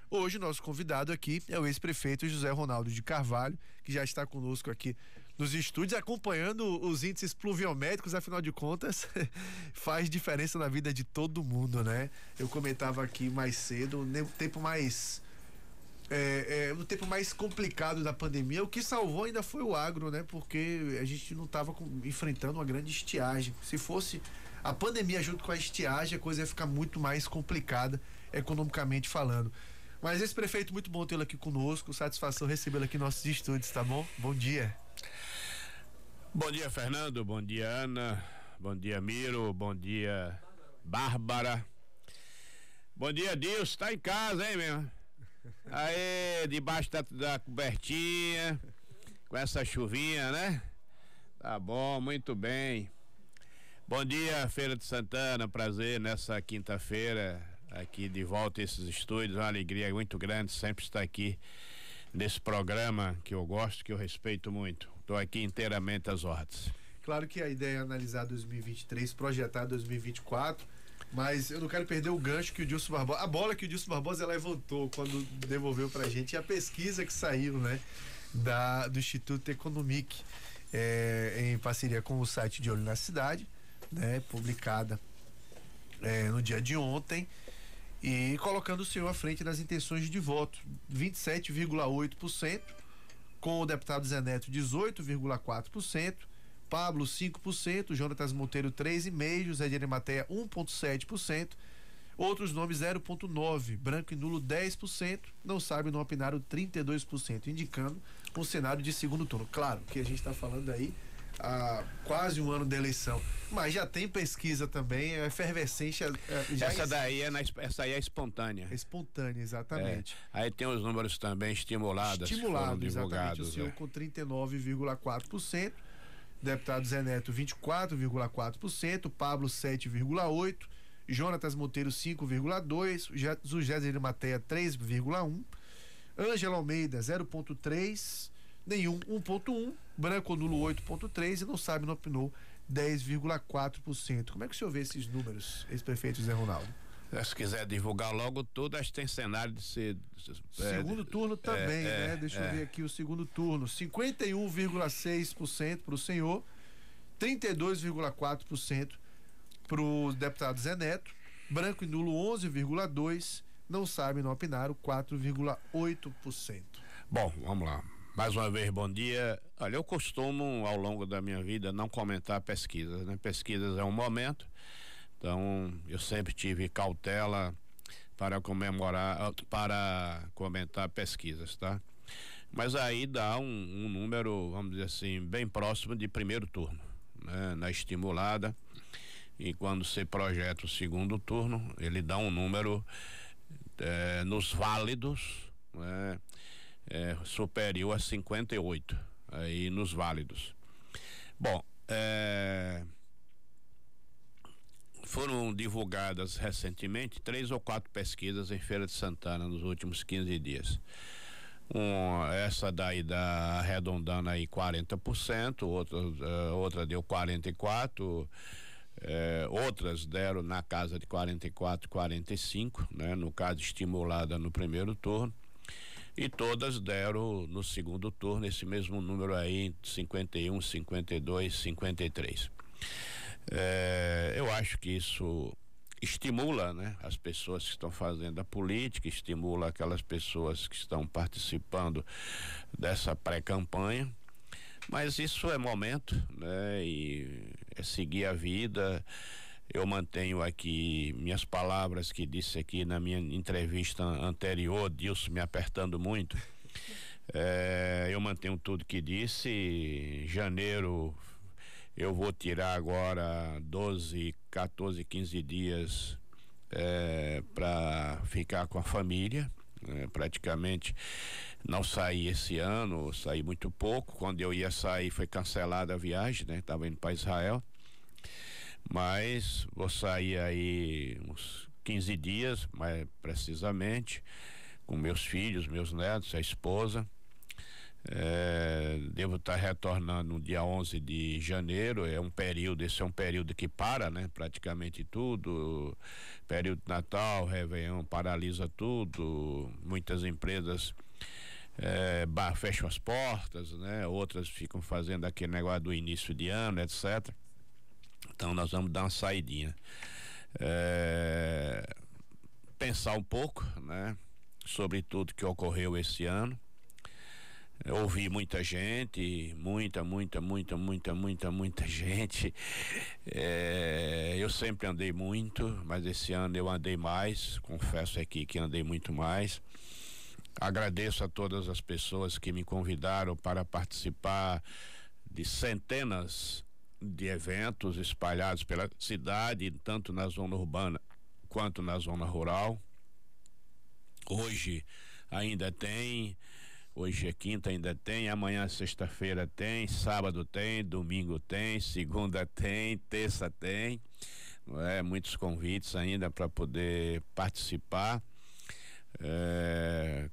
Hoje, nosso convidado aqui é o ex-prefeito José Ronaldo de Carvalho, que já está conosco aqui nos estúdios, acompanhando os índices pluviométricos. Afinal de contas, faz diferença na vida de todo mundo, né? Eu comentava aqui mais cedo, no tempo mais no tempo mais complicado da pandemia, o que salvou ainda foi o agro, né? Porque a gente não estava enfrentando uma grande estiagem. Se fosse a pandemia junto com a estiagem, a coisa ia ficar muito mais complicada, economicamente falando. Mas esse prefeito, muito bom tê-lo aqui conosco, satisfação recebê-lo aqui em nossos estúdios, tá bom? Bom dia. Bom dia, Fernando, bom dia, Ana, bom dia, Miro, bom dia, Bárbara. Bom dia, Dilson, tá em casa, hein, meu? Aí, debaixo da cobertinha, com essa chuvinha, né? Tá bom, muito bem. Bom dia, Feira de Santana, prazer nessa quinta-feira, aqui de volta a esses estúdios, uma alegria muito grande sempre estar aqui nesse programa que eu gosto, que eu respeito muito. Estou aqui inteiramente às ordens. Claro que a ideia é analisar 2023, projetar 2024, mas eu não quero perder o gancho que o Dilson Barbosa, a bola que o Dilson Barbosa levantou quando devolveu pra gente, e a pesquisa que saiu, né, do Instituto Economic, em parceria com o site De Olho na Cidade, né, publicada no dia de ontem, e colocando o senhor à frente das intenções de voto, 27,8%, com o deputado Zé Neto 18,4%, Pablo 5%, Jonatas Monteiro 3,5%, José de Arimateia 1,7%, outros nomes 0,9%, branco e nulo 10%, não sabe, não opinaram 32%, indicando um cenário de segundo turno. Claro que a gente está falando aí há quase um ano da eleição, mas já tem pesquisa também, é efervescente. Essa aí é espontânea. Espontânea, exatamente. Aí tem os números também estimulados, foram divulgados. O senhor com 39,4%, deputado Zé Neto 24,4%, Pablo 7,8%, Jonatas Monteiro 5,2%, José de Arimateia 3,1%, Ângela Almeida 0,3%, nenhum 1,1%, branco nulo 8,3% e não sabe, não opinou 10,4%. Como é que o senhor vê esses números, ex-prefeito Zé Ronaldo? Se quiser divulgar logo tudo, acho que tem cenário de ser segundo turno também, né? Deixa eu ver aqui o segundo turno, 51,6% para o senhor, 32,4% para o deputado Zé Neto, branco e nulo 11,2%, não sabe, não opinaram 4,8%. Bom, vamos lá. Mais uma vez, bom dia. Olha, eu costumo, ao longo da minha vida, não comentar pesquisas, né? Pesquisas é um momento, então eu sempre tive cautela para comentar pesquisas, tá? Mas aí dá um número, vamos dizer assim, bem próximo de primeiro turno, né? Na estimulada, e quando você projeta o segundo turno, ele dá um número nos válidos, né? Superior a 58 aí nos válidos. Bom, foram divulgadas recentemente 3 ou 4 pesquisas em Feira de Santana nos últimos 15 dias. Essa daí dá arredondando aí 40%, outra deu 44%, outras deram na casa de 44, 45, né? No caso estimulada no primeiro turno. E todas deram no segundo turno esse mesmo número aí, 51, 52, 53. Eu acho que isso estimula, né, as pessoas que estão fazendo a política, estimula aquelas pessoas que estão participando dessa pré-campanha. Mas isso é momento, né? E é seguir a vida. Eu mantenho aqui minhas palavras que disse aqui na minha entrevista anterior, Dilson me apertando muito. Eu mantenho tudo que disse. Em janeiro eu vou tirar agora 12, 14, 15 dias para ficar com a família. Praticamente não saí esse ano, saí muito pouco. Quando eu ia sair foi cancelada a viagem, né? Estava indo para Israel, mas vou sair aí uns 15 dias, mais precisamente, com meus filhos, meus netos, a esposa. Devo estar retornando no dia 11 de janeiro. Esse é um período que para, né? Praticamente tudo. Período de Natal, Réveillon, paralisa tudo. Muitas empresas fecham as portas, né? Outras ficam fazendo aquele negócio do início de ano, etc. Então nós vamos dar uma saidinha. Pensar um pouco, né? Sobre tudo que ocorreu esse ano. Ouvi muita gente, muita gente. Eu sempre andei muito, mas esse ano eu andei mais, confesso aqui que andei muito mais. Agradeço a todas as pessoas que me convidaram para participar de centenas de eventos espalhados pela cidade, tanto na zona urbana quanto na zona rural. Hoje ainda tem. Hoje é quinta, ainda tem, amanhã sexta-feira tem, sábado tem, domingo tem, segunda tem, terça tem, não é? Muitos convites ainda para poder participar.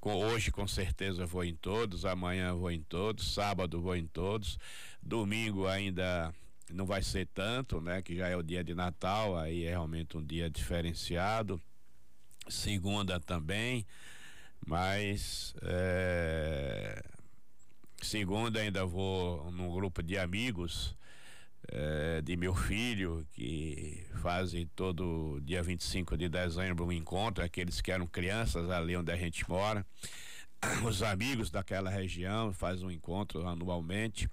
Hoje com certeza vou em todos, amanhã vou em todos, sábado vou em todos, domingo ainda não vai ser tanto, né? Que já é o dia de Natal, aí é realmente um dia diferenciado. Segunda também. Mas segunda ainda vou num grupo de amigos de meu filho, que fazem todo dia 25 de dezembro um encontro, aqueles que eram crianças ali onde a gente mora. Os amigos daquela região fazem um encontro anualmente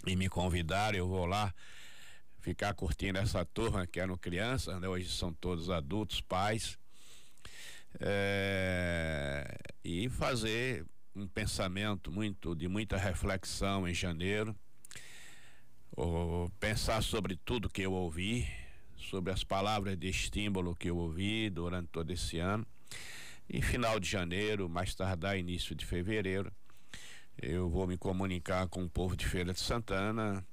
e me convidaram. Eu vou lá ficar curtindo essa turma que eram crianças, né? Hoje são todos adultos, pais. E fazer um pensamento de muita reflexão em janeiro, pensar sobre tudo que eu ouvi, sobre as palavras de estímulo que eu ouvi durante todo esse ano, e final de janeiro, mais tardar início de fevereiro, eu vou me comunicar com o povo de Feira de Santana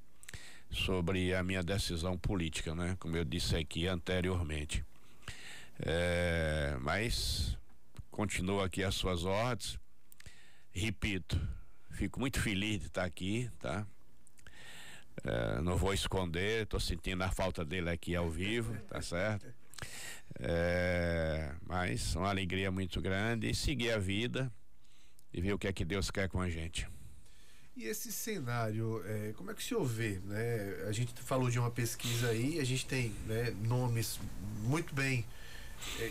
sobre a minha decisão política, né? Como eu disse aqui anteriormente. Mas continuo aqui às suas ordens. Repito, fico muito feliz de estar aqui, tá? Não vou esconder, estou sentindo a falta dele aqui ao vivo, tá certo? Mas uma alegria muito grande, e seguir a vida e ver o que é que Deus quer com a gente. E esse cenário, como é que o senhor vê, né? A gente falou de uma pesquisa aí, a gente tem, né, nomes muito bem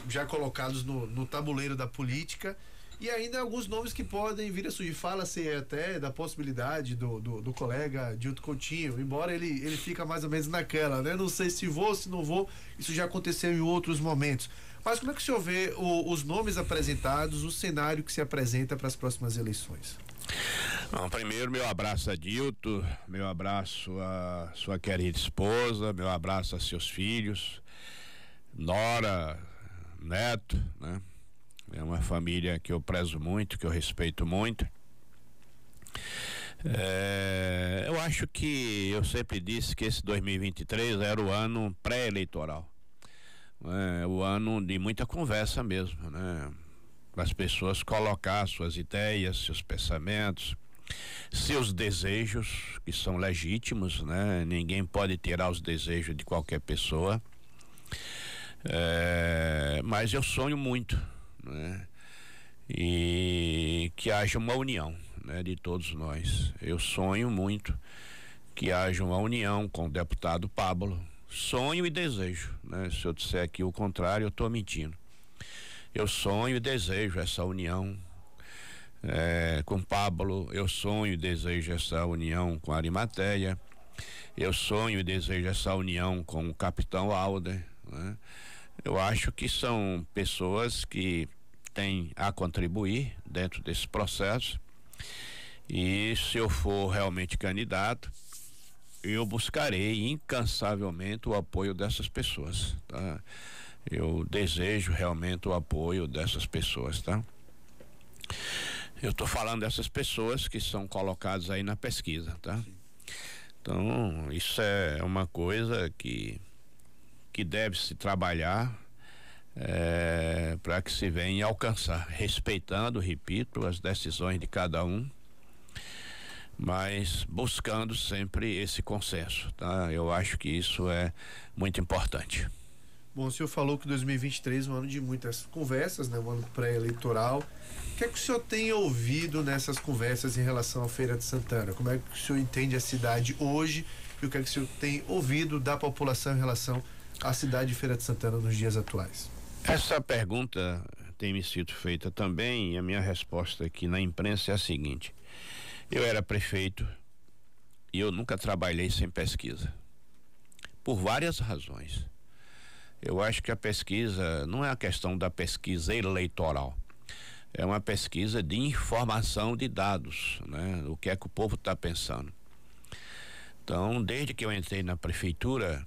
já colocados no tabuleiro da política, e ainda alguns nomes que podem vir a surgir. Fala-se até da possibilidade do colega Dilto Coutinho, embora ele fica mais ou menos naquela, né? Não sei se vou, se não vou, isso já aconteceu em outros momentos. Mas como é que o senhor vê os nomes apresentados, o cenário que se apresenta para as próximas eleições? Bom, primeiro, meu abraço a Dilto, meu abraço a sua querida esposa, meu abraço a seus filhos, nora, neto, né? É uma família que eu prezo muito, que eu respeito muito. Eu acho que eu sempre disse que esse 2023 era o ano pré-eleitoral, o ano de muita conversa mesmo, né? Para as pessoas colocar suas ideias, seus pensamentos, seus desejos, que são legítimos, né? Ninguém pode tirar os desejos de qualquer pessoa. Mas eu sonho muito, né? E que haja uma união, né, de todos nós. Eu sonho muito que haja uma união com o deputado Pablo. Sonho e desejo, né? Se eu disser aqui o contrário, eu estou mentindo. Eu sonho e desejo essa união com Pablo. Eu sonho e desejo essa união com Arimateia. Eu sonho e desejo essa união com o capitão Alder, né? Eu acho que são pessoas que têm a contribuir dentro desse processo, e se eu for realmente candidato, eu buscarei incansavelmente o apoio dessas pessoas, tá? Eu desejo realmente o apoio dessas pessoas, tá? Eu estou falando dessas pessoas que são colocadas aí na pesquisa, tá? Então, isso é uma coisa que deve se trabalhar para que se venha alcançar, respeitando, repito, as decisões de cada um, mas buscando sempre esse consenso, tá? Eu acho que isso é muito importante. Bom, o senhor falou que 2023 é um ano de muitas conversas, né? Um ano pré-eleitoral. O que é que o senhor tem ouvido nessas conversas em relação à Feira de Santana? Como é que o senhor entende a cidade hoje e o que é que o senhor tem ouvido da população em relação à cidade de Feira de Santana nos dias atuais? Essa pergunta tem me sido feita também, e a minha resposta aqui na imprensa é a seguinte: eu era prefeito e eu nunca trabalhei sem pesquisa, por várias razões. Eu acho que a pesquisa não é a questão da pesquisa eleitoral, é uma pesquisa de informação de dados, né? O que é que o povo está pensando. Então, desde que eu entrei na prefeitura,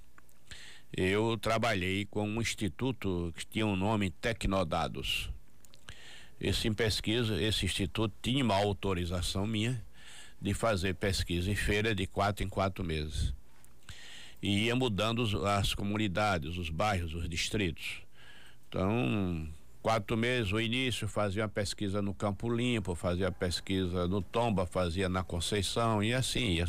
eu trabalhei com um instituto que tinha o nome Tecnodados. Esse instituto tinha uma autorização minha de fazer pesquisa em feira de 4 em 4 meses. E ia mudando as comunidades, os bairros, os distritos. Então, 4 meses, o início fazia uma pesquisa no Campo Limpo, fazia pesquisa no Tomba, fazia na Conceição e assim ia.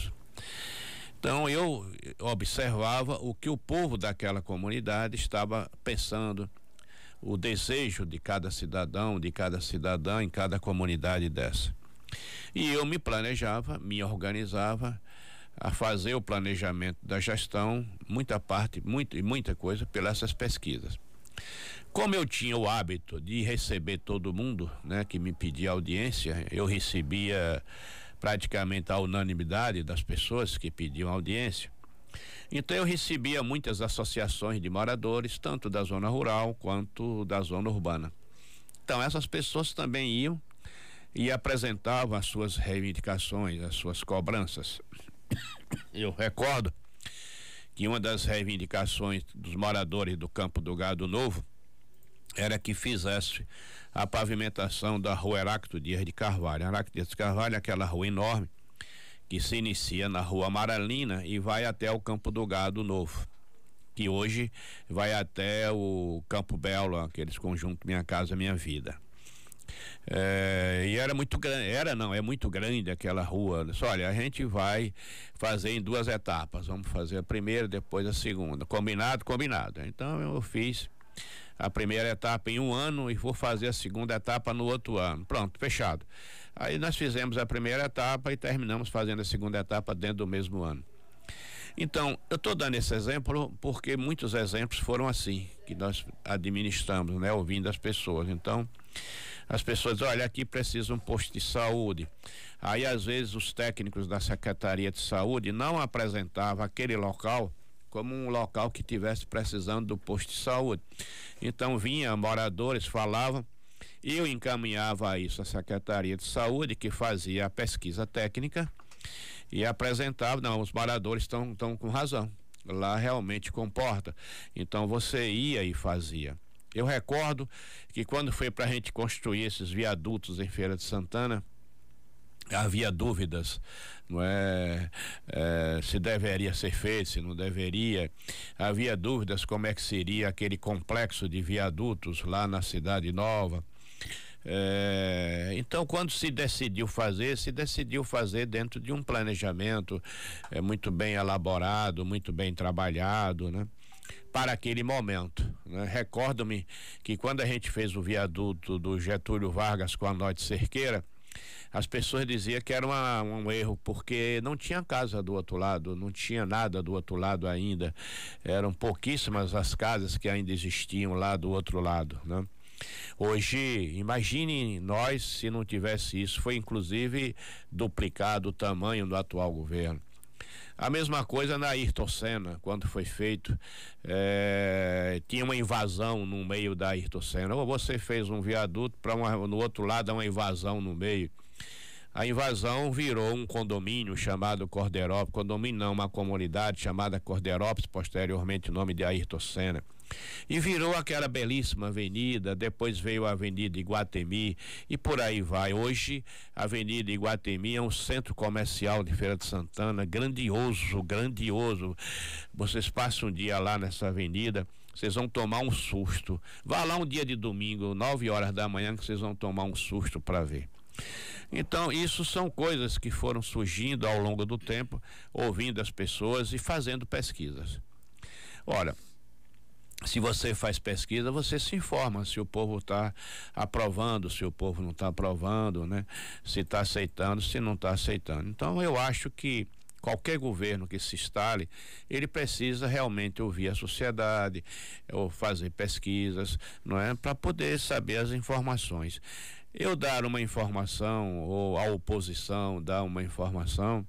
Então eu observava o que o povo daquela comunidade estava pensando, o desejo de cada cidadão, de cada cidadã em cada comunidade dessa. E eu me planejava, me organizava a fazer o planejamento da gestão, muita coisa pelas essas pesquisas. Como eu tinha o hábito de receber todo mundo, né, que me pedia audiência, eu recebia praticamente a unanimidade das pessoas que pediam audiência. Então eu recebia muitas associações de moradores, tanto da zona rural quanto da zona urbana. Então essas pessoas também iam e apresentavam as suas reivindicações, as suas cobranças. Eu recordo que uma das reivindicações dos moradores do Campo do Gado Novo era que fizesse a pavimentação da rua Heráclito Dias de Carvalho. Heráclito Dias de Carvalho é aquela rua enorme que se inicia na rua Amaralina e vai até o Campo do Gado Novo, que hoje vai até o Campo Belo, aqueles conjuntos Minha Casa Minha Vida. E era muito grande, é muito grande aquela rua. Olha, a gente vai fazer em 2 etapas, vamos fazer a primeira, depois a segunda. Combinado? Combinado. Então eu fiz a primeira etapa em 1 ano e vou fazer a segunda etapa no outro ano. Pronto, fechado. Aí nós fizemos a primeira etapa e terminamos fazendo a segunda etapa dentro do mesmo ano. Então, eu estou dando esse exemplo porque muitos exemplos foram assim, que nós administramos, né? Ouvindo as pessoas. Então, as pessoas, olha, aqui precisa um posto de saúde. Aí, às vezes, os técnicos da Secretaria de Saúde não apresentavam aquele local como um local que tivesse precisando do posto de saúde. Então, vinha moradores, falavam, eu encaminhava isso à Secretaria de Saúde, que fazia a pesquisa técnica e apresentava, não, os moradores estão com razão, lá realmente comporta. Então você ia e fazia. Eu recordo que quando foi para a gente construir esses viadutos em Feira de Santana, havia dúvidas, não é, se deveria ser feito, se não deveria. Havia dúvidas como é que seria aquele complexo de viadutos lá na Cidade Nova. Então, quando se decidiu fazer dentro de um planejamento muito bem elaborado, muito bem trabalhado, né? Para aquele momento, né? Recordo-me que quando a gente fez o viaduto do Getúlio Vargas com a Norte Cerqueira, as pessoas diziam que era um erro, porque não tinha casa do outro lado, não tinha nada do outro lado ainda. Eram pouquíssimas as casas que ainda existiam lá do outro lado, né? Hoje, imagine nós se não tivesse isso. Foi inclusive duplicado o tamanho do atual governo. A mesma coisa na Ayrton Senna, quando foi feito, tinha uma invasão no meio da Ayrton Senna. Ou você fez um viaduto, no outro lado há uma invasão no meio. A invasão virou um condomínio chamado Corderópolis, condomínio não, uma comunidade chamada Corderópolis, posteriormente o nome de Ayrton Senna. E virou aquela belíssima avenida, depois veio a Avenida Iguatemi e por aí vai. Hoje a Avenida Iguatemi é um centro comercial de Feira de Santana, grandioso, grandioso. Vocês passam um dia lá nessa avenida, vocês vão tomar um susto. Vá lá um dia de domingo, 9 horas da manhã, que vocês vão tomar um susto para ver. Então, isso são coisas que foram surgindo ao longo do tempo, ouvindo as pessoas e fazendo pesquisas. Ora, se você faz pesquisa, você se informa se o povo está aprovando, se o povo não está aprovando, né? Se está aceitando, se não está aceitando. Então, eu acho que qualquer governo que se instale, ele precisa realmente ouvir a sociedade, ou fazer pesquisas, não é? Para poder saber as informações. Eu dar uma informação, ou a oposição dar uma informação,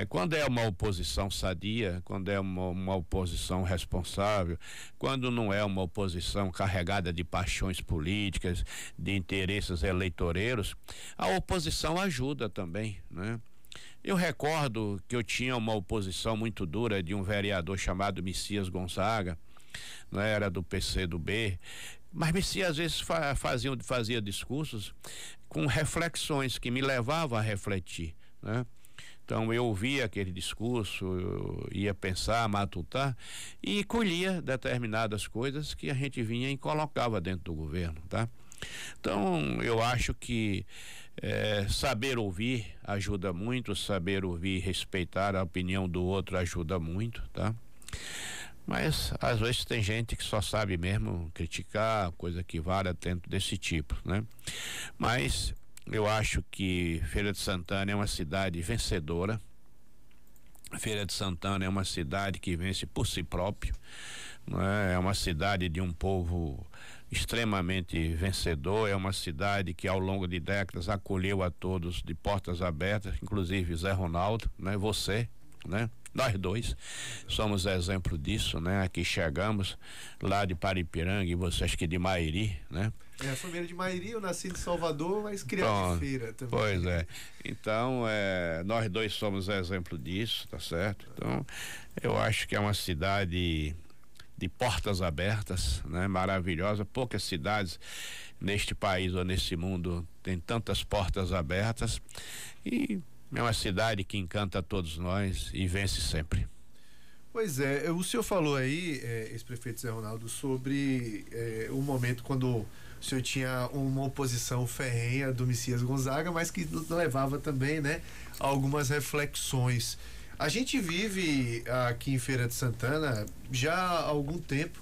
quando é uma oposição sadia, quando é uma oposição responsável, quando não é uma oposição carregada de paixões políticas, de interesses eleitoreiros, a oposição ajuda também, né? Eu recordo que eu tinha uma oposição muito dura de um vereador chamado Messias Gonzaga, né? Era do PCdoB, mas Messias às vezes fazia discursos com reflexões que me levavam a refletir, né? Então eu ouvia aquele discurso, eu ia pensar, matutar e colhia determinadas coisas que a gente vinha e colocava dentro do governo, tá? Então eu acho que saber ouvir ajuda muito, saber ouvir e respeitar a opinião do outro ajuda muito, tá? Mas às vezes tem gente que só sabe mesmo criticar, coisa que vale dentro desse tipo, né? Mas eu acho que Feira de Santana é uma cidade vencedora. Feira de Santana é uma cidade que vence por si próprio, né? É uma cidade de um povo extremamente vencedor, é uma cidade que ao longo de décadas acolheu a todos de portas abertas, inclusive Zé Ronaldo, né? Você, né? Nós dois somos exemplo disso, né? Aqui chegamos lá de Paripiranga e você acho que de Mairi, né? A família de Mairi, eu nasci de Salvador, mas criado em Feira também. Pois é. Então, nós dois somos exemplo disso, tá certo? Então, eu acho que é uma cidade de portas abertas, né? Maravilhosa. Poucas cidades neste país ou nesse mundo têm tantas portas abertas e é uma cidade que encanta todos nós e vence sempre. Pois é, o senhor falou aí, ex-prefeito Zé Ronaldo, sobre o momento quando o senhor tinha uma oposição ferrenha do Messias Gonzaga, mas que levava também, né, a algumas reflexões. A gente vive aqui em Feira de Santana já há algum tempo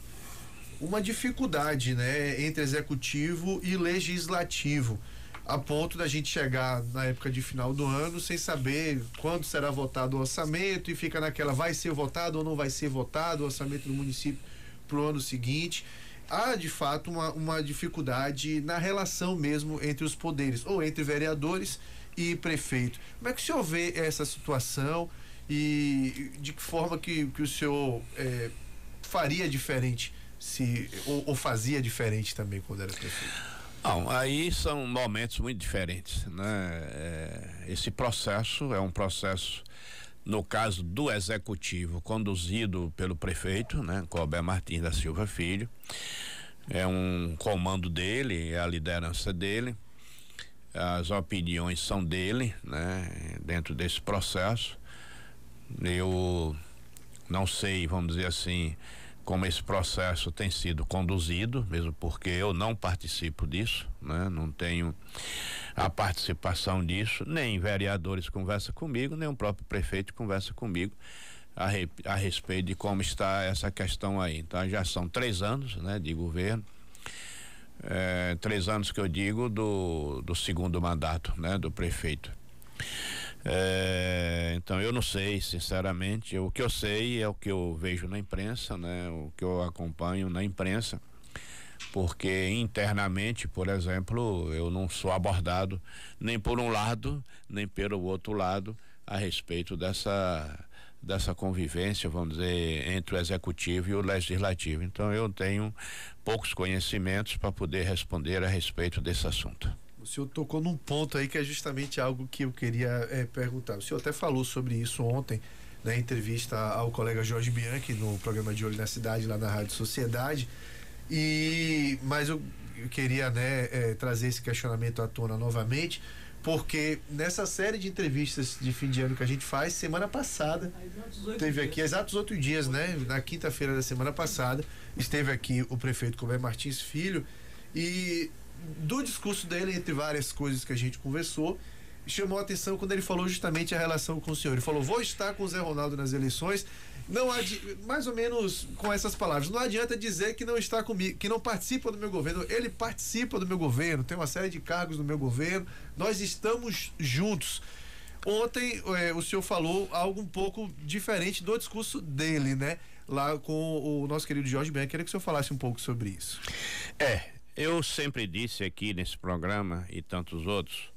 uma dificuldade, né, entre executivo e legislativo, a ponto da gente chegar na época de final do ano sem saber quando será votado o orçamento e fica naquela, vai ser votado ou não vai ser votado o orçamento do município para o ano seguinte. Há de fato uma dificuldade na relação mesmo entre os poderes, ou entre vereadores e prefeito. Como é que o senhor vê essa situação e de que forma que o senhor faria diferente ou fazia diferente também quando era prefeito? Não, aí são momentos muito diferentes, né? Esse processo é um processo, no caso do executivo, conduzido pelo prefeito, né? Colbert Martins da Silva Filho. É um comando dele, é a liderança dele, as opiniões são dele, né? Dentro desse processo. Eu não sei, vamos dizer assim, como esse processo tem sido conduzido, mesmo porque eu não participo disso, né? Não tenho a participação disso, nem vereadores conversam comigo, nem o próprio prefeito conversa comigo a respeito de como está essa questão aí. Então já são 3 anos, né, de governo, 3 anos que eu digo do segundo mandato, né, do prefeito. Então eu não sei, sinceramente. O que eu sei é o que eu vejo na imprensa, né? O que eu acompanho na imprensa, porque internamente, por exemplo, eu não sou abordado nem por um lado, nem pelo outro lado a respeito dessa convivência, vamos dizer, entre o executivo e o legislativo. Então eu tenho poucos conhecimentos para poder responder a respeito desse assunto. O senhor tocou num ponto aí que é justamente algo que eu queria perguntar. O senhor até falou sobre isso ontem, na entrevista ao colega Jorge Bianchi, no programa De Olho na Cidade, lá na Rádio Sociedade. Mas eu queria, né, trazer esse questionamento à tona novamente, porque nessa série de entrevistas de fim de ano que a gente faz, semana passada, teve aqui, exatos 8 dias, né? Na quinta-feira da semana passada, esteve aqui o prefeito Colbert Martins Filho, e do discurso dele, entre várias coisas que a gente conversou, chamou a atenção quando ele falou justamente a relação com o senhor. Ele falou: vou estar com o Zé Ronaldo nas eleições. Não mais ou menos com essas palavras. Não adianta dizer que não está comigo, que não participa do meu governo. Ele participa do meu governo, tem uma série de cargos no meu governo. Nós estamos juntos. Ontem o senhor falou algo um pouco diferente do discurso dele, né? Lá com o nosso querido Jorge Ben. Queria que o senhor falasse um pouco sobre isso. Eu sempre disse aqui nesse programa e tantos outros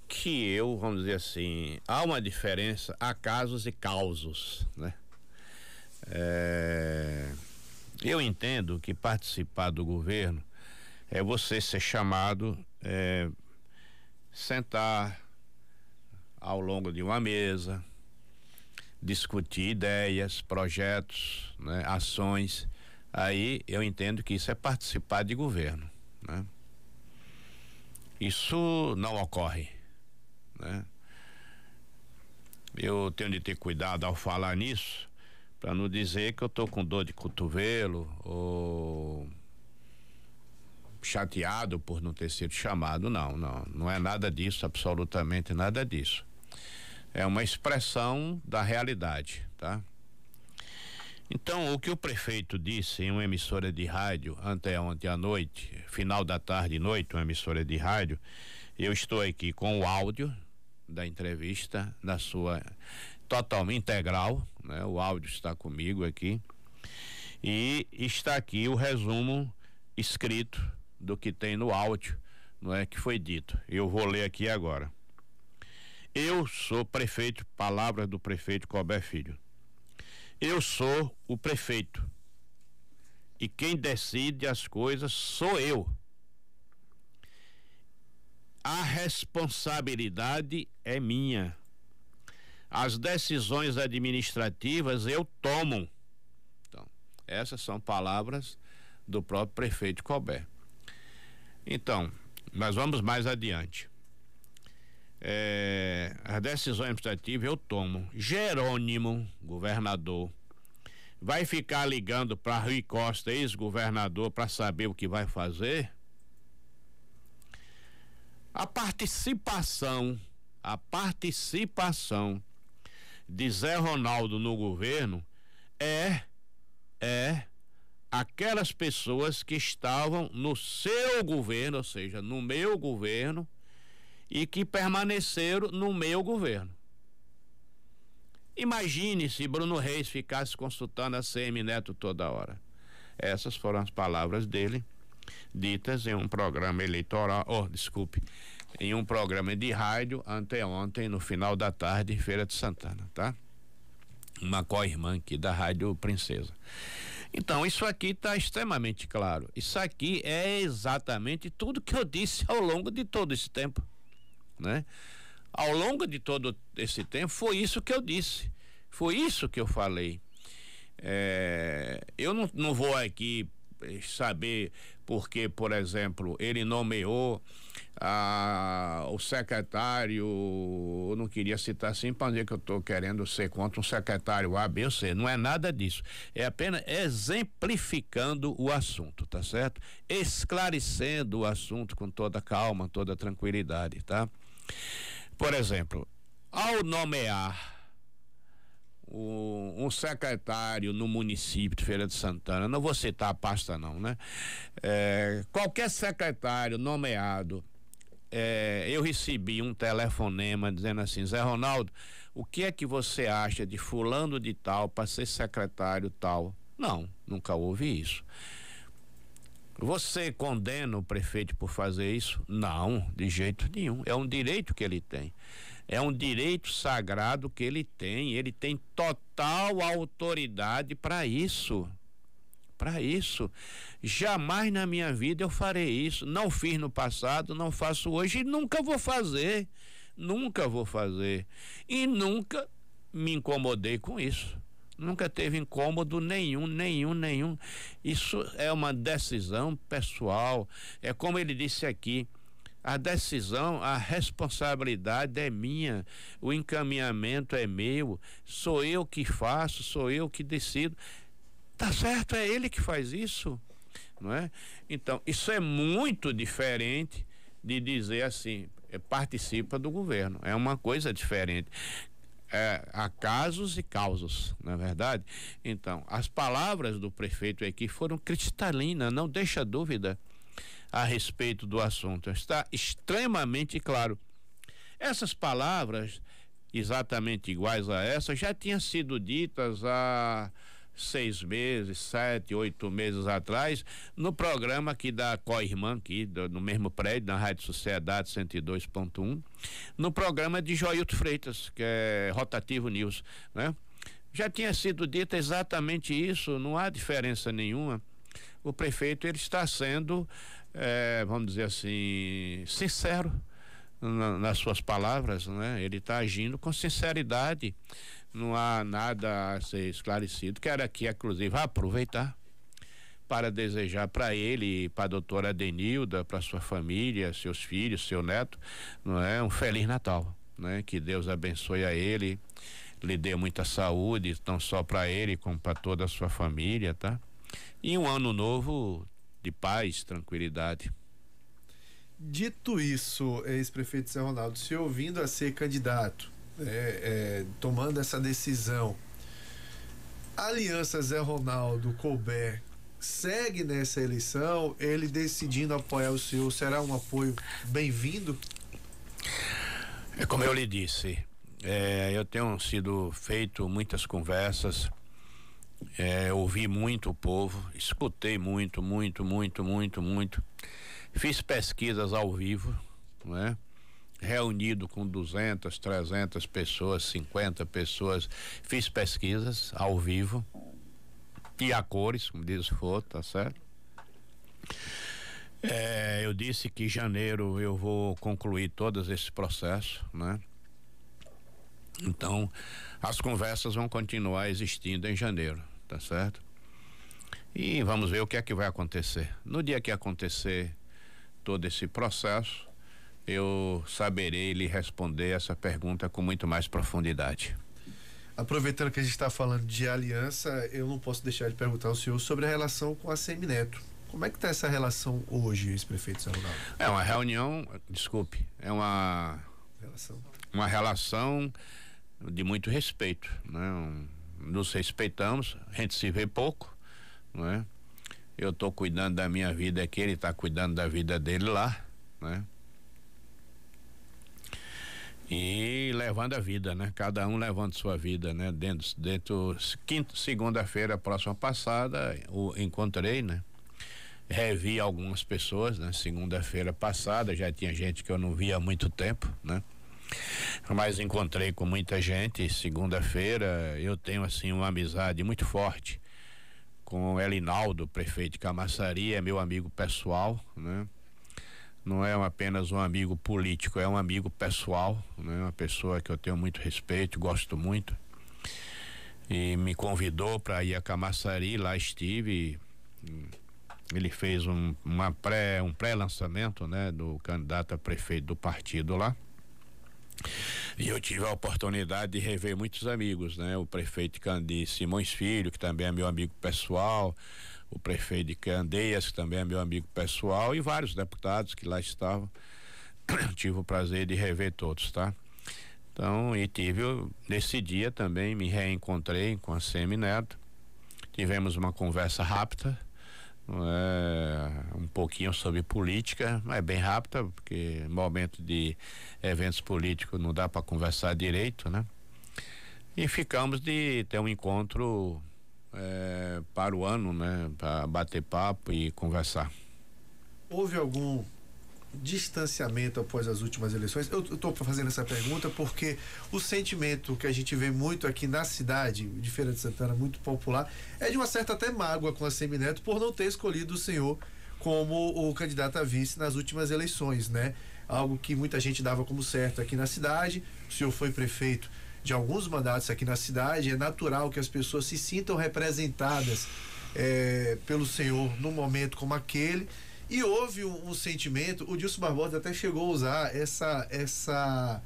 que vamos dizer assim, há uma diferença, há casos e causos, né? Eu entendo que participar do governo é você ser chamado, sentar ao longo de uma mesa, discutir ideias, projetos, né, ações. Aí eu entendo que isso é participar de governo, né? Isso não ocorre, né? Eu tenho de ter cuidado ao falar nisso, para não dizer que eu tô com dor de cotovelo ou chateado por não ter sido chamado. Não é nada disso, absolutamente nada disso. É uma expressão da realidade, tá? Então, o que o prefeito disse em uma emissora de rádio anteontem à noite, final da tarde e noite, uma emissora de rádio, eu estou aqui com o áudio da entrevista na sua totalmente integral, né? O áudio está comigo aqui e está aqui o resumo escrito do que tem no áudio, não é, que foi dito. Eu vou ler aqui agora. Eu sou prefeito, palavras do prefeito Colbert Filho. Eu sou o prefeito e quem decide as coisas sou eu. A responsabilidade é minha. As decisões administrativas eu tomo. Então, essas são palavras do próprio prefeito Colbert. Então, nós vamos mais adiante. As decisões administrativas eu tomo. Jerônimo, governador, vai ficar ligando para Rui Costa, ex-governador, para saber o que vai fazer? A participação de Zé Ronaldo no governo é aquelas pessoas que estavam no seu governo, ou seja, no meu governo, e que permaneceram no meu governo. Imagine se Bruno Reis ficasse consultando a CM Neto toda hora. Essas foram as palavras dele, ditas em um programa eleitoral, em um programa de rádio anteontem, no final da tarde, em Feira de Santana, tá? Uma co-irmã aqui da Rádio Princesa. Então, isso aqui está extremamente claro. Isso aqui é exatamente tudo que eu disse ao longo de todo esse tempo, né? Ao longo de todo esse tempo foi isso que eu disse, foi isso que eu falei. Eu não vou aqui saber porque, por exemplo, ele nomeou o secretário, eu não queria citar assim para dizer que eu estou querendo ser contra um secretário A, B ou C, não é nada disso, é apenas exemplificando o assunto, tá certo? Esclarecendo o assunto com toda calma, toda tranquilidade, tá? Por exemplo, ao nomear um secretário no município de Feira de Santana, não vou citar a pasta não, né? Qualquer secretário nomeado, eu recebi um telefonema dizendo assim: Zé Ronaldo, o que é que você acha de fulano de tal para ser secretário tal? Não, nunca houve isso. Você condena o prefeito por fazer isso? Não, de jeito nenhum. É um direito que ele tem. É um direito sagrado que ele tem. Ele tem total autoridade para isso. Para isso. Jamais na minha vida eu farei isso. Não fiz no passado, não faço hoje e nunca vou fazer. Nunca vou fazer. E nunca me incomodei com isso. Nunca teve incômodo nenhum. Isso é uma decisão pessoal. É como ele disse aqui, a decisão, a responsabilidade é minha, o encaminhamento é meu, sou eu que faço, sou eu que decido. Tá certo, é ele que faz isso. não é? Então, isso é muito diferente de dizer assim, participa do governo. É uma coisa diferente. Há casos e causos, não é verdade? Então, as palavras do prefeito aqui foram cristalinas, não deixa dúvida a respeito do assunto. Está extremamente claro. Essas palavras, exatamente iguais a essa, já tinham sido ditas há 6 meses, 7, 8 meses atrás, no programa aqui da Coirmã, aqui no mesmo prédio, na Rádio Sociedade 102.1, no programa de Joilton Freitas, que é Rotativo News, né? Já tinha sido dito exatamente isso, não há diferença nenhuma. O prefeito, ele está sendo, vamos dizer assim, sincero nas suas palavras, né? Ele está agindo com sinceridade, não há nada a ser esclarecido. Quero aqui, inclusive, aproveitar para desejar para ele e para a doutora Adenilda, para sua família, seus filhos, seu neto, não é? Um Feliz Natal, né? Que Deus abençoe a ele, lhe dê muita saúde, não só para ele, como para toda a sua família, tá? E um ano novo de paz, tranquilidade. Dito isso, ex-prefeito Zé Ronaldo, se ouvindo a ser candidato, tomando essa decisão, a aliança Zé Ronaldo Colbert segue nessa eleição? Ele decidindo apoiar o senhor, será um apoio bem-vindo? É como eu lhe disse, eu tenho sido feito muitas conversas, ouvi muito o povo, escutei muito, fiz pesquisas ao vivo, não é? Reunido com 200, 300 pessoas, 50 pessoas, fiz pesquisas ao vivo e a cores, como diz o Foto, tá certo? Eu disse que em janeiro eu vou concluir todos esses processos, né? Então, as conversas vão continuar existindo em janeiro, tá certo? E vamos ver o que é que vai acontecer. No dia que acontecer todo esse processo, eu saberei lhe responder essa pergunta com muito mais profundidade. Aproveitando que a gente está falando de aliança, eu não posso deixar de perguntar ao senhor sobre a relação com a Semineto. Como é que está essa relação hoje, ex-prefeito Zé Ronaldo? É uma reunião, desculpe, é uma relação de muito respeito, né? Nos respeitamos, a gente se vê pouco, não é? Eu estou cuidando da minha vida aqui, ele está cuidando da vida dele lá, né? E levando a vida, né? Cada um levando sua vida, né? Segunda-feira próxima passada, encontrei, né? Revi algumas pessoas, né? Segunda-feira passada, já tinha gente que eu não via há muito tempo, né? Mas encontrei com muita gente. Segunda-feira eu tenho assim uma amizade muito forte com o Elinaldo, prefeito de Camaçari, é meu amigo pessoal, né? Não é apenas um amigo político, é um amigo pessoal, né? Uma pessoa que eu tenho muito respeito, gosto muito. E me convidou para ir a Camaçari, lá estive. Ele fez um pré-lançamento, né? Do candidato a prefeito do partido lá. E eu tive a oportunidade de rever muitos amigos, né? O prefeito de Simões Filho, que também é meu amigo pessoal, o prefeito de Candeias, que também é meu amigo pessoal, e vários deputados que lá estavam. Tive o prazer de rever todos, tá? Então, nesse dia também me reencontrei com a Semineto, tivemos uma conversa rápida, um pouquinho sobre política, mas bem rápida, porque no momento de eventos políticos não dá para conversar direito, né? E ficamos de ter um encontro para o ano, né? Para bater papo e conversar. Houve algum distanciamento após as últimas eleições? Eu estou fazendo essa pergunta porque o sentimento que a gente vê muito aqui na cidade de Feira de Santana, muito popular, é de uma certa até mágoa com a Semineto por não ter escolhido o senhor como o candidato a vice nas últimas eleições, né? Algo que muita gente dava como certo aqui na cidade. O senhor foi prefeito de alguns mandatos aqui na cidade, é natural que as pessoas se sintam representadas pelo senhor num momento como aquele. E houve um sentimento, o Dilson Barbosa até chegou a usar essa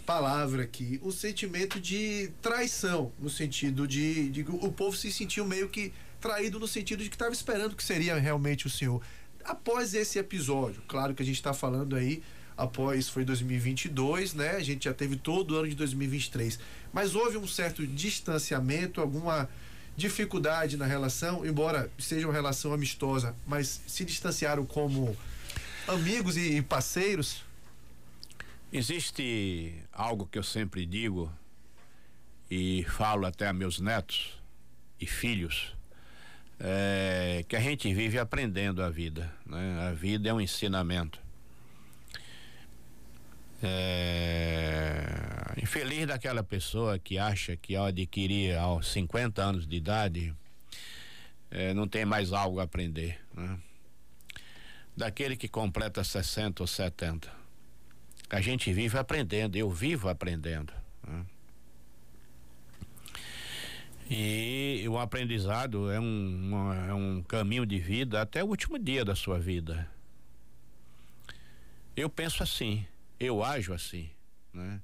palavra aqui, um sentimento de traição, no sentido de o povo se sentiu meio que traído no sentido de que estava esperando que seria realmente o senhor. Após esse episódio, claro que a gente está falando aí, após foi 2022, né? A gente já teve todo o ano de 2023, mas houve um certo distanciamento, alguma dificuldade na relação, embora seja uma relação amistosa, mas se distanciaram como amigos e parceiros? Existe algo que eu sempre digo e falo até a meus netos e filhos, que a gente vive aprendendo a vida, né? A vida é um ensinamento. Infeliz daquela pessoa que acha que ao adquirir aos 50 anos de idade não tem mais algo a aprender, né? Daquele que completa 60 ou 70, a gente vive aprendendo, eu vivo aprendendo, né? E o aprendizado é um caminho de vida até o último dia da sua vida. Eu penso assim, eu ajo assim, né?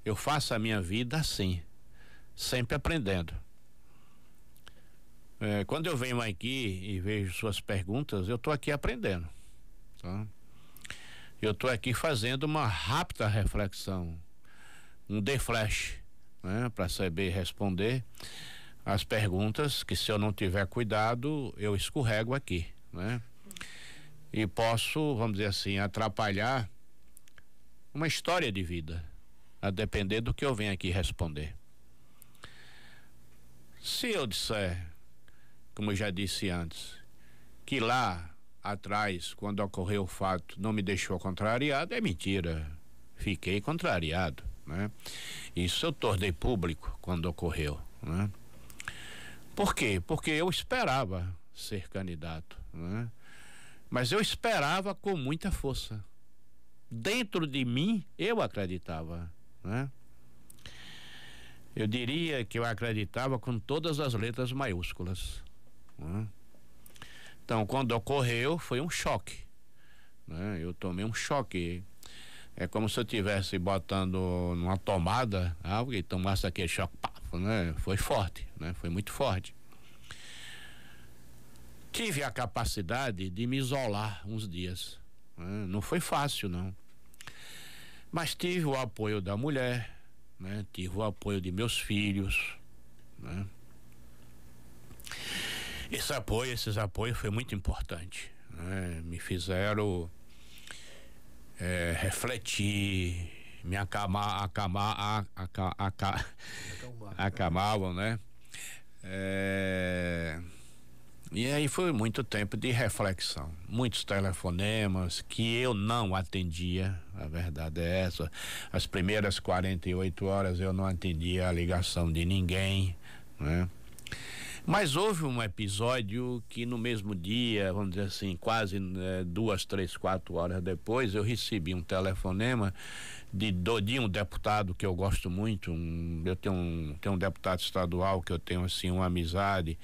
Eu faço a minha vida assim, sempre aprendendo. Quando eu venho aqui e vejo suas perguntas, eu estou aqui aprendendo, tá? Eu estou aqui fazendo uma rápida reflexão, um deflash, né, para saber responder as perguntas que, se eu não tiver cuidado, eu escorrego aqui, né? E posso, vamos dizer assim, atrapalhar uma história de vida, a depender do que eu venho aqui responder. Se eu disser, como eu já disse antes, que lá atrás, quando ocorreu o fato, não me deixou contrariado, é mentira. Fiquei contrariado, né? Isso eu tornei público quando ocorreu, né? Por quê? Porque eu esperava ser candidato, né? Mas eu esperava com muita força. Dentro de mim, eu acreditava, né? Eu diria que eu acreditava com todas as letras maiúsculas, né? Então, quando ocorreu, foi um choque, né? Eu tomei um choque. É como se eu estivesse botando numa tomada algo e tomasse aquele choque, né? Foi forte, né? Foi muito forte. Tive a capacidade de me isolar uns dias, né? Não foi fácil, não. Mas tive o apoio da mulher, né? Tive o apoio de meus filhos, né? Esses apoios foi muito importante, né? Me fizeram refletir, me acalmavam, né? E aí foi muito tempo de reflexão, muitos telefonemas que eu não atendia, a verdade é essa. As primeiras 48 horas eu não atendia a ligação de ninguém, né? Mas houve um episódio que no mesmo dia, vamos dizer assim, quase 2, 3, 4 horas depois, eu recebi um telefonema de um deputado que eu gosto muito. Eu tenho um deputado estadual que eu tenho assim uma amizade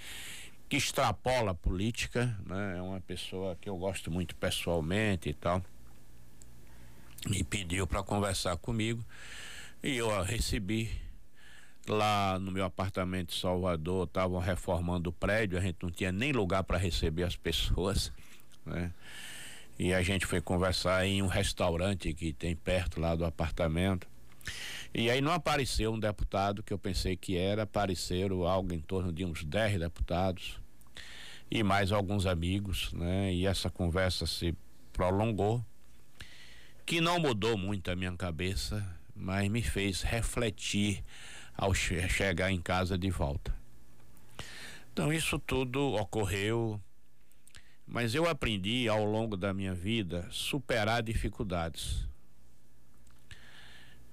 que extrapola a política, né? É uma pessoa que eu gosto muito pessoalmente e tal. Me pediu para conversar comigo e eu recebi. Lá no meu apartamento em Salvador, estavam reformando o prédio, a gente não tinha nem lugar para receber as pessoas, né? E a gente foi conversar em um restaurante que tem perto lá do apartamento. E aí não apareceu um deputado que eu pensei que era, apareceram algo em torno de uns 10 deputados e mais alguns amigos, né? E essa conversa se prolongou, que não mudou muito a minha cabeça, mas me fez refletir ao chegar em casa de volta. Então isso tudo ocorreu, mas eu aprendi ao longo da minha vida superar dificuldades.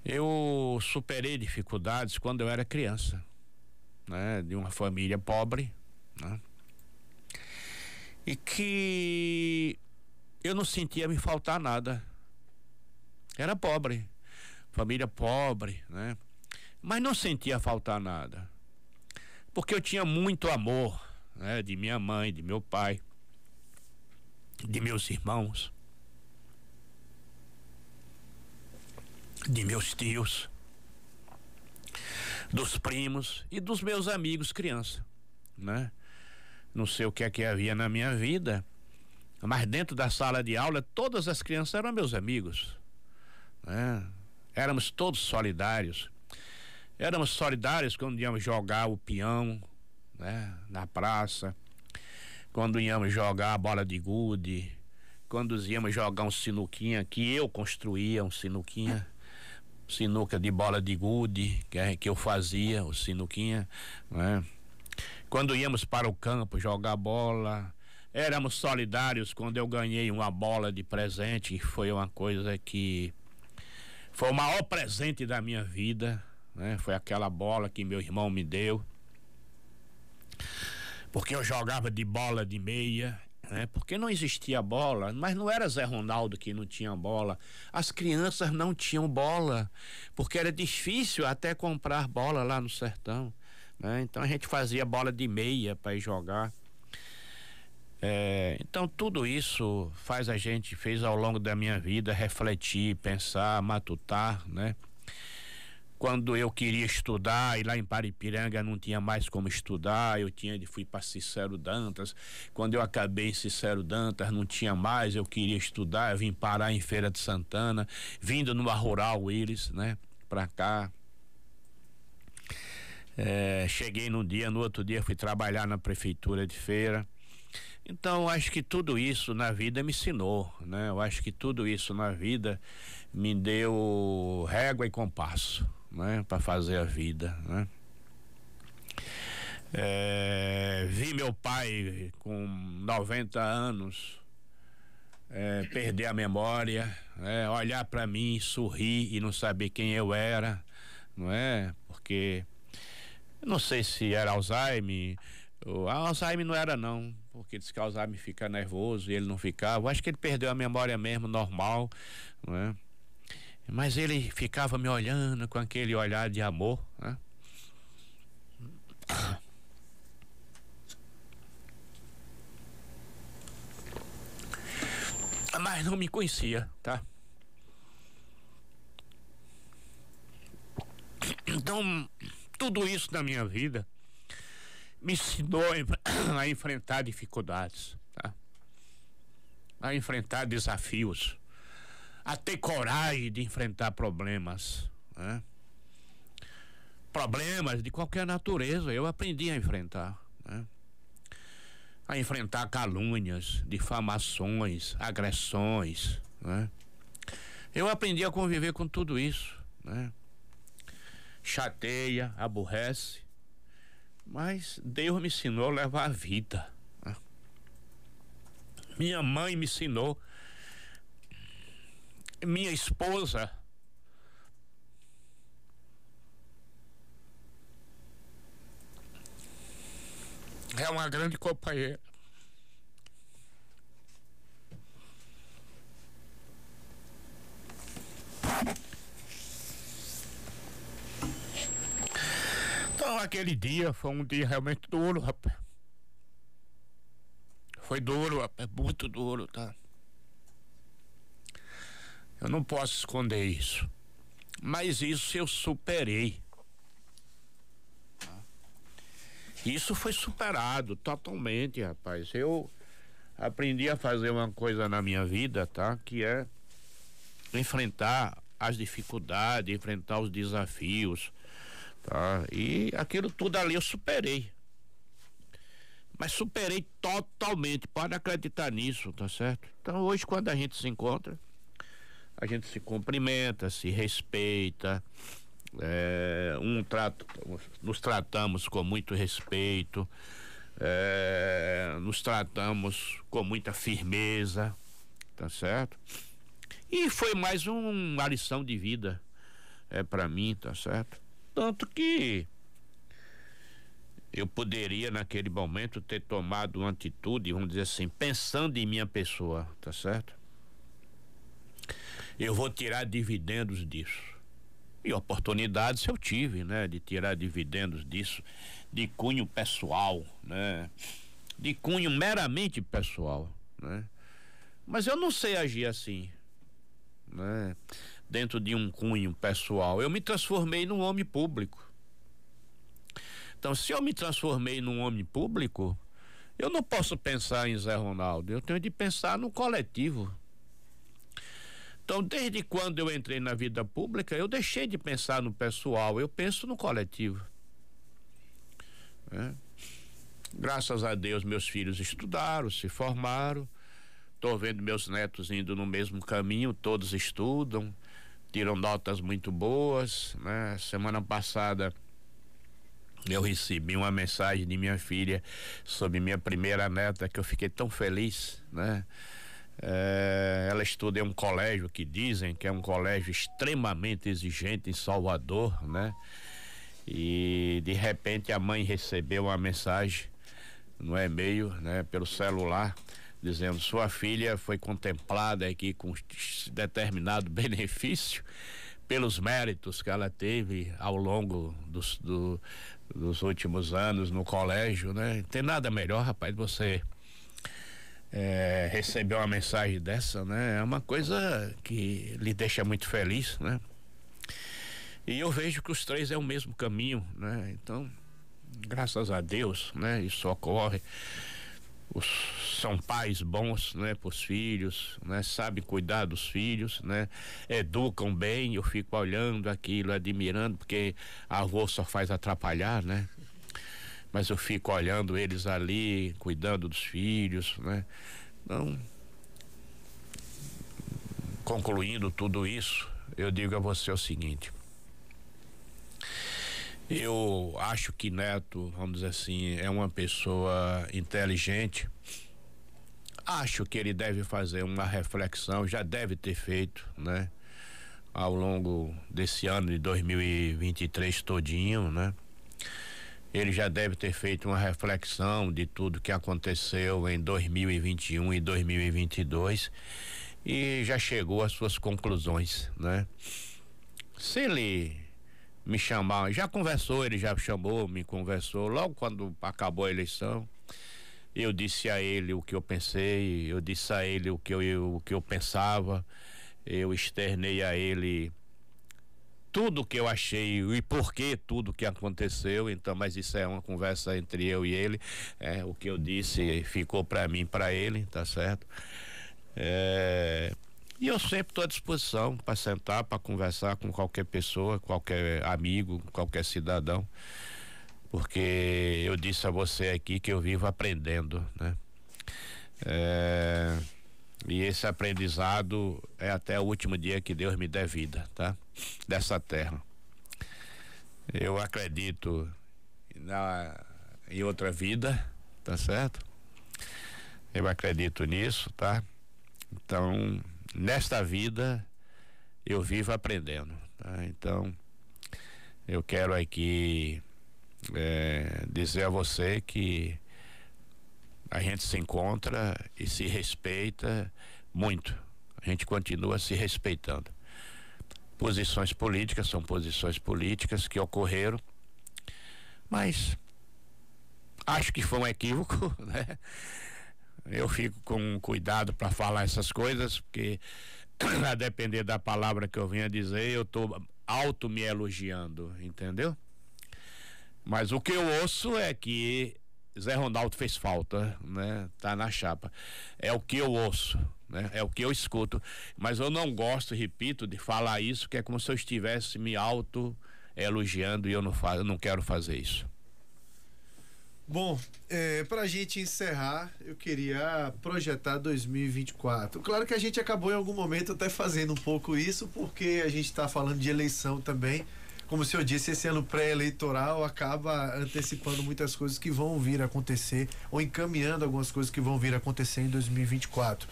Eu superei dificuldades quando eu era criança, né? De uma família pobre, né? E que eu não sentia me faltar nada. Era pobre, família pobre, né? Mas não sentia faltar nada, porque eu tinha muito amor, né? De minha mãe, de meu pai, de meus irmãos, de meus tios, dos primos e dos meus amigos criança, né? não sei o que é que havia na minha vida, mas dentro da sala de aula todas as crianças eram meus amigos, né? Éramos todos solidários. Éramos solidários quando íamos jogar o peão, né, na praça, quando íamos jogar a bola de gude, quando íamos jogar um sinuquinha, que eu construía um sinuquinha, sinuca de bola de gude, que eu fazia, o sinuquinha, né? Quando íamos para o campo jogar bola, éramos solidários quando eu ganhei uma bola de presente, foi uma coisa que foi o maior presente da minha vida, né? Foi aquela bola que meu irmão me deu, porque eu jogava de bola de meia, né? Porque não existia bola, mas não era Zé Ronaldo que não tinha bola, as crianças não tinham bola, porque era difícil até comprar bola lá no sertão, né? Então a gente fazia bola de meia para ir jogar. Então tudo isso fez ao longo da minha vida refletir, pensar, matutar, né? Quando eu queria estudar e lá em Paripiranga não tinha mais como estudar, fui para Cicero Dantas. Quando eu acabei em Cicero Dantas não tinha mais, eu queria estudar, eu vim parar em Feira de Santana, vindo numa Rural Willis, né, para cá. Cheguei num dia, no outro dia fui trabalhar na prefeitura de Feira. Então, acho que tudo isso na vida me ensinou, né? Eu acho que tudo isso na vida me deu régua e compasso, né? Para fazer a vida, né? Vi meu pai com 90 anos perder a memória, olhar para mim, sorrir e não saber quem eu era, não é? Porque não sei se era Alzheimer. Alzheimer não era não, porque diz que Alzheimer fica nervoso e ele não ficava. Eu acho que ele perdeu a memória mesmo, normal, não é? Mas ele ficava me olhando com aquele olhar de amor, né? Mas não me conhecia, tá? Então, tudo isso na minha vida me ensinou a enfrentar dificuldades, tá? A enfrentar desafios, a ter coragem de enfrentar problemas, né? Problemas de qualquer natureza eu aprendi a enfrentar, né? A enfrentar calúnias, difamações, agressões, né? Eu aprendi a conviver com tudo isso, né? Chateia, aborrece, mas Deus me ensinou a levar a vida, né? Minha mãe me ensinou, minha esposa é uma grande companheira. Então aquele dia foi um dia realmente duro, rapaz. Foi duro, rapaz, muito duro, tá? Eu não posso esconder isso. Mas isso eu superei. Isso foi superado totalmente, rapaz. Eu aprendi a fazer uma coisa na minha vida, tá? Que é enfrentar as dificuldades, enfrentar os desafios, tá? E aquilo tudo ali eu superei. Mas superei totalmente, pode acreditar nisso, tá certo? Então hoje quando a gente se encontra, a gente se cumprimenta, se respeita, nos tratamos com muito respeito, nos tratamos com muita firmeza, tá certo? E foi mais uma lição de vida para mim, tá certo? Tanto que eu poderia naquele momento ter tomado uma atitude, vamos dizer assim, pensando em minha pessoa, tá certo? Eu vou tirar dividendos disso. E oportunidades eu tive, né? De tirar dividendos disso, de cunho pessoal, né? De cunho meramente pessoal, né? Mas eu não sei agir assim, né? Dentro de um cunho pessoal. Eu me transformei num homem público. Então, se eu me transformei num homem público, Eu não posso pensar em Zé Ronaldo, eu tenho de pensar no coletivo. Então, desde quando eu entrei na vida pública, eu deixei de pensar no pessoal, eu penso no coletivo. Né? Graças a Deus, meus filhos estudaram, se formaram. Estou vendo meus netos indo no mesmo caminho, todos estudam, tiram notas muito boas, né? Semana passada eu recebi uma mensagem de minha filha sobre minha primeira neta, que eu fiquei tão feliz, né? Ela estuda em um colégio que dizem que é um colégio extremamente exigente em Salvador, né? E de repente a mãe recebeu uma mensagem no e-mail, né, pelo celular, dizendo: sua filha foi contemplada aqui com determinado benefício pelos méritos que ela teve ao longo dos últimos anos no colégio, né? Não tem nada melhor, rapaz, você receber uma mensagem dessa, né? É uma coisa que lhe deixa muito feliz, né? E eu vejo que os três é o mesmo caminho, né? Então, graças a Deus, né? Isso ocorre. São pais bons, né? Para os filhos, né? Sabem cuidar dos filhos, né? Educam bem. Eu fico olhando aquilo, admirando, porque a avó só faz atrapalhar, né? Mas eu fico olhando eles ali, cuidando dos filhos, né? Então, concluindo tudo isso, eu digo a você o seguinte: eu acho que Neto, vamos dizer assim, é uma pessoa inteligente. Acho que ele deve fazer uma reflexão, já deve ter feito, né? Ao longo desse ano de 2023 todinho, né? Ele já deve ter feito uma reflexão de tudo que aconteceu em 2021 e 2022 e já chegou às suas conclusões, né? Se ele me chamar, já conversou, ele já chamou, me conversou, logo quando acabou a eleição, eu disse a ele o que eu pensei, eu disse a ele o que eu pensava, eu externei a ele tudo que eu achei e por que tudo que aconteceu. Então, mas isso é uma conversa entre eu e ele, o que eu disse ficou para mim, para ele, tá certo? E eu sempre estou à disposição para sentar, para conversar com qualquer pessoa, qualquer amigo, qualquer cidadão, porque eu disse a você aqui que eu vivo aprendendo, né? E esse aprendizado é até o último dia que Deus me der vida, tá? Dessa terra. Eu acredito em outra vida, tá certo? Eu acredito nisso, tá? Então, nesta vida eu vivo aprendendo, tá? Então, eu quero aqui dizer a você que a gente se encontra e se respeita muito. A gente continua se respeitando. Posições políticas são posições políticas que ocorreram, mas acho que foi um equívoco, né? Eu fico com cuidado para falar essas coisas, porque a depender da palavra que eu venha dizer, eu tô auto me elogiando, entendeu? Mas o que eu ouço é que Zé Ronaldo fez falta, né? Tá na chapa. É o que eu ouço, né? É o que eu escuto. Mas eu não gosto, repito, de falar isso, que é como se eu estivesse me auto elogiando e eu não quero fazer isso. Bom, pra gente encerrar, eu queria projetar 2024. Claro que a gente acabou em algum momento até fazendo um pouco isso, porque a gente tá falando de eleição também. Como o senhor disse, esse ano pré-eleitoral acaba antecipando muitas coisas que vão vir a acontecer, ou encaminhando algumas coisas que vão vir a acontecer em 2024.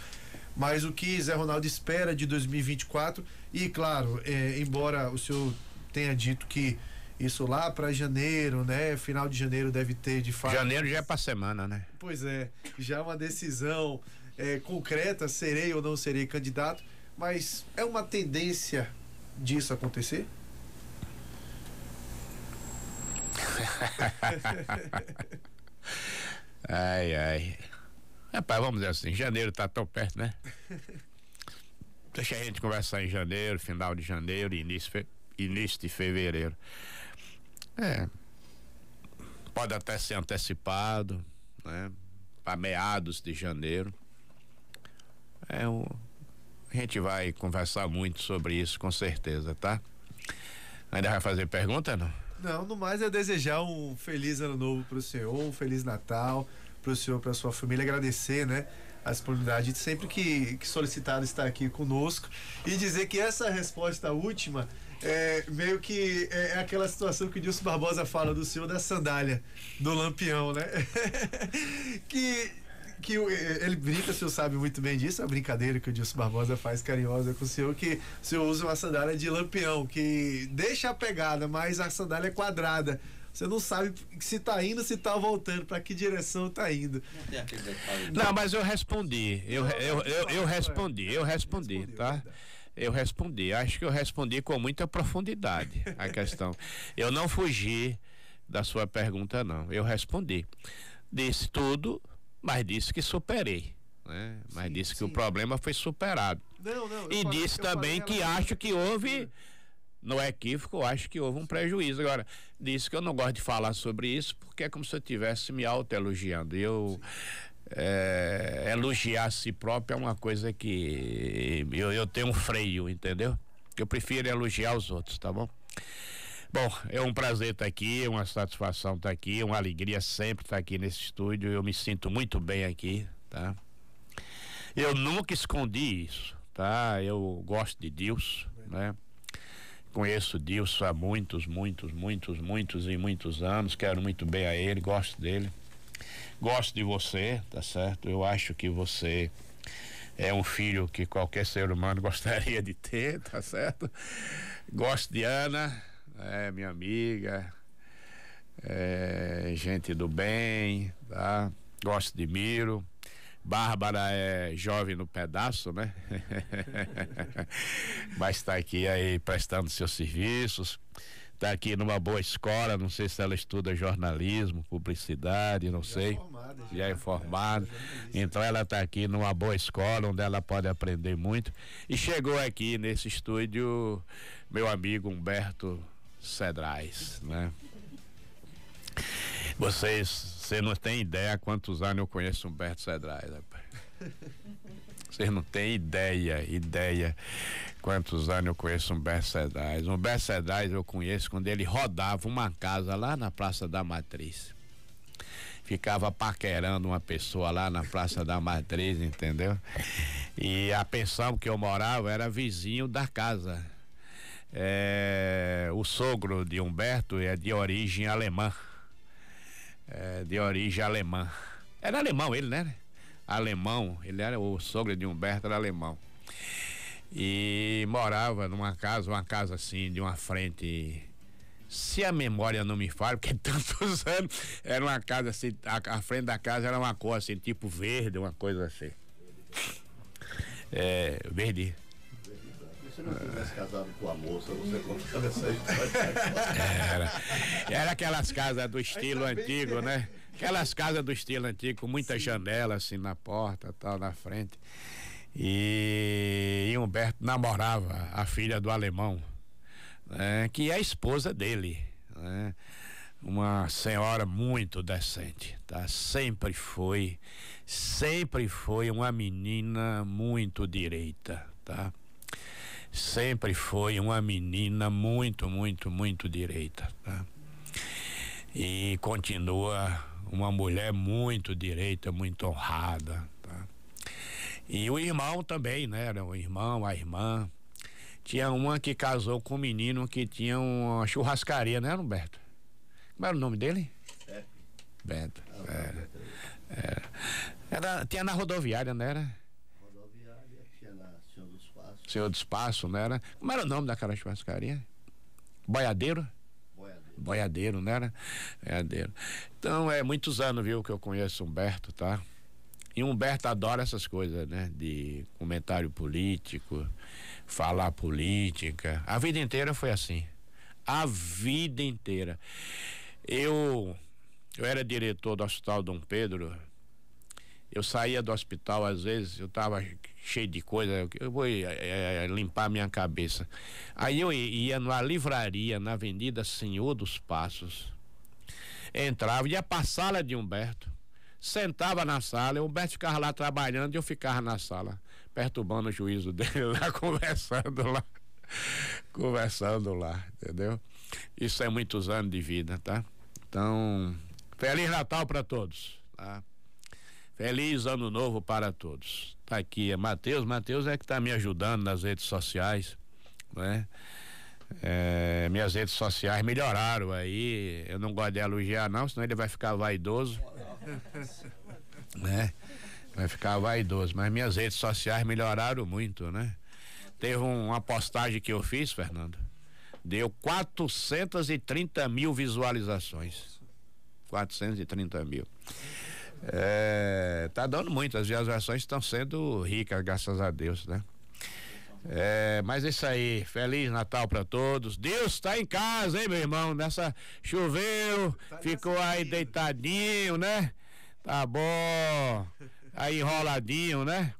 Mas o que Zé Ronaldo espera de 2024, e claro, embora o senhor tenha dito que isso lá para janeiro, né? Final de janeiro deve ter de fato. Janeiro já é pra semana, né? Pois é, já uma decisão concreta, serei ou não serei candidato, mas é uma tendência disso acontecer? Ai. Rapaz, vamos dizer assim, janeiro tá tão perto, né? Deixa a gente conversar em janeiro, final de janeiro, início de fevereiro. Pode até ser antecipado, né? para meados de janeiro. A gente vai conversar muito sobre isso, com certeza, tá? Ainda vai fazer pergunta, não? Não, no mais é desejar um feliz ano novo para o senhor, um feliz Natal para o senhor, para sua família, agradecer, né, a disponibilidade de sempre que solicitado estar aqui conosco e dizer que essa resposta última meio que é aquela situação que o Dilson Barbosa fala do senhor da sandália, do Lampião, né? que ele brinca, o senhor sabe muito bem disso, a brincadeira que o Dilson Barbosa faz carinhosa com o senhor, que o senhor usa uma sandália de Lampião, que deixa a pegada, mas a sandália é quadrada. Você não sabe se tá indo, se tá voltando, para que direção tá indo. Não, mas eu respondi. Eu respondi, tá? Eu respondi. Acho que eu respondi com muita profundidade a questão. Eu não fugi da sua pergunta, não. Eu respondi. Disse tudo, mas disse que superei, né? Mas sim, disse que o problema foi superado. Não, e disse também que acho que houve, no equívoco, acho que houve um prejuízo. Agora, disse que eu não gosto de falar sobre isso porque é como se eu estivesse me autoelogiando. Elogiar a si próprio é uma coisa que eu tenho um freio, entendeu? Eu prefiro elogiar os outros, tá bom? Bom, é um prazer estar aqui, uma satisfação estar aqui, uma alegria sempre estar aqui nesse estúdio. Eu me sinto muito bem aqui, tá? Eu nunca escondi isso, tá? Eu gosto de Deus, né? Conheço Deus há muitos anos, quero muito bem a ele, gosto dele. Gosto de você, tá certo? Eu acho que você é um filho que qualquer ser humano gostaria de ter, tá certo? Gosto de Ana, minha amiga, gente do bem, tá? Gosto de Miro. Bárbara é jovem no pedaço, né? Mas está aqui aí prestando seus serviços, está aqui numa boa escola, não sei se ela estuda jornalismo, publicidade, não sei. Já é formada. Então ela está aqui numa boa escola onde ela pode aprender muito. E chegou aqui nesse estúdio meu amigo Humberto Cedrais, né? Você não tem ideia quantos anos eu conheço Humberto Cedrais, rapaz. Vocês não têm ideia quantos anos eu conheço Humberto Cedrais. Humberto Cedrais eu conheço quando ele rodava uma casa lá na Praça da Matriz. Ficava paquerando uma pessoa lá na Praça da Matriz, entendeu? E a pensão que eu morava era vizinho da casa. O sogro de Humberto é de origem alemã. Era alemão ele, né? Alemão, ele era o sogro de Humberto, era alemão. E morava numa casa, uma casa assim, de uma frente, se a memória não me falha, porque tantos anos, era uma casa assim, a frente da casa era uma cor assim, tipo verde, uma coisa assim. Verde. Se não tivesse casado com a moça, você contava essa história. Era aquelas casas do estilo antigo, né? Aquelas casas do estilo antigo, com muita janela assim na porta, tal, na frente. E Humberto namorava a filha do alemão, né? Que é a esposa dele, né? Uma senhora muito decente, tá? Sempre foi uma menina muito direita, tá? Sempre foi uma menina muito direita, tá? E continua uma mulher muito direita, muito honrada, tá? E o irmão também, né? Era o irmão, a irmã. Tinha uma que casou com um menino que tinha uma churrascaria, né, Humberto? Como era o nome dele? Beto. Tinha na rodoviária, não era? Senhor dos Passos, não era? Como era o nome daquela churrascaria? Boiadeiro, não era? Boiadeiro. Então, muitos anos, viu, que eu conheço Humberto, tá? E Humberto adora essas coisas, né? De comentário político, falar política. A vida inteira foi assim. A vida inteira. Eu era diretor do Hospital Dom Pedro. Eu saía do hospital, às vezes, eu tava cheio de coisa, eu vou limpar minha cabeça. Aí eu ia numa livraria, na Avenida Senhor dos Passos, entrava, ia pra sala de Humberto, sentava na sala, o Humberto ficava lá trabalhando e eu ficava na sala, perturbando o juízo dele lá, conversando lá, entendeu? Isso é muitos anos de vida, tá? Então, Feliz Natal para todos, tá? Feliz Ano Novo para todos. Tá aqui, é Matheus é que tá me ajudando nas redes sociais, né? Minhas redes sociais melhoraram aí, eu não gosto de elogiar não, senão ele vai ficar vaidoso, né? Vai ficar vaidoso, mas minhas redes sociais melhoraram muito, né? Teve uma postagem que eu fiz, Fernando, deu 430 mil visualizações. 430 mil. Tá dando muito, as visualizações estão sendo ricas, graças a Deus, né? Mas é isso aí, Feliz Natal pra todos. Deus tá em casa, hein, meu irmão? Choveu, ficou aí deitadinho, né? Tá bom. Aí enroladinho, né?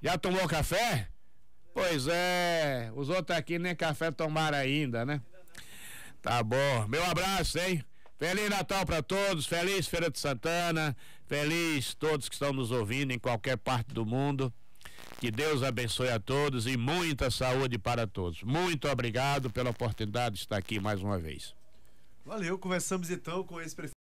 Já tomou café? Pois é, os outros aqui nem café tomaram ainda, né? Tá bom, meu abraço, hein? Feliz Natal para todos, feliz Feira de Santana, feliz todos que estão nos ouvindo em qualquer parte do mundo. Que Deus abençoe a todos e muita saúde para todos. Muito obrigado pela oportunidade de estar aqui mais uma vez. Valeu, conversamos então com o ex-prefeito